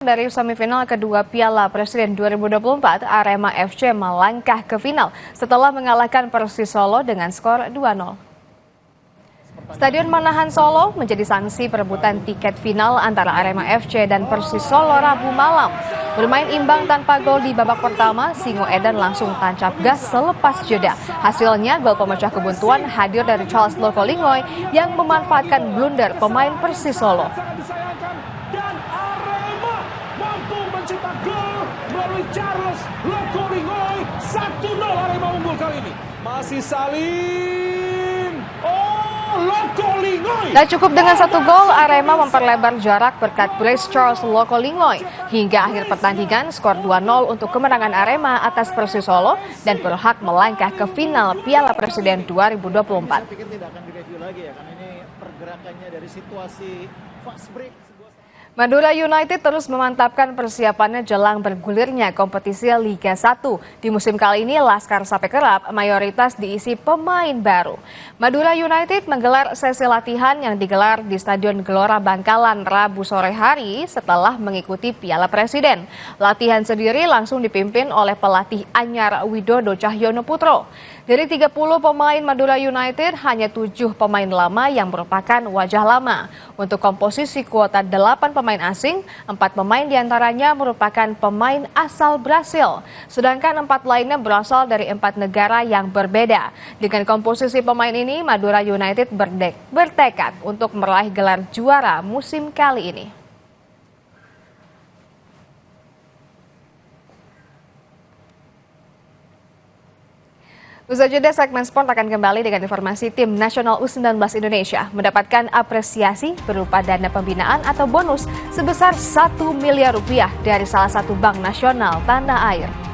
Dari semifinal kedua Piala Presiden 2024, Arema FC melangkah ke final setelah mengalahkan Persis Solo dengan skor 2-0. Stadion Manahan Solo menjadi saksi perebutan tiket final antara Arema FC dan Persis Solo Rabu malam. Bermain imbang tanpa gol di babak pertama, Singo Edan langsung tancap gas selepas jeda. Hasilnya gol pemecah kebuntuan hadir dari Charles Lokolingoy yang memanfaatkan blunder pemain Persis Solo. Mencetak gol melalui Charles Lokolingoy. 1-0 Arema unggul kali ini. Masih Salim. Lokolingoy. Tak cukup dengan satu gol, Arema memperlebar jarak berkat brace Charles Lokolingoy. Hingga akhir pertandingan, skor 2-0 untuk kemenangan Arema atas Persis Solo dan berhak melangkah ke final Piala Presiden 2024. Saya pikir tidak akan direview lagi ya, karena ini pergerakannya dari situasi fast break. Madura United terus memantapkan persiapannya jelang bergulirnya kompetisi Liga 1. Di musim kali ini, Laskar Sape Kerap mayoritas diisi pemain baru. Madura United menggelar sesi latihan yang digelar di Stadion Gelora Bangkalan Rabu sore hari setelah mengikuti Piala Presiden. Latihan sendiri langsung dipimpin oleh pelatih anyar Widodo Cahyono Putro. Dari 30 pemain Madura United, hanya 7 pemain lama yang merupakan wajah lama. Untuk komposisi kuota 8 pemain asing, 4 pemain diantaranya merupakan pemain asal Brasil. Sedangkan 4 lainnya berasal dari 4 negara yang berbeda. Dengan komposisi pemain ini, Madura United bertekad untuk meraih gelar juara musim kali ini. Usai jeda, segmen sport akan kembali dengan informasi tim nasional U19 Indonesia mendapatkan apresiasi berupa dana pembinaan atau bonus sebesar 1 miliar rupiah dari salah satu bank nasional tanah air.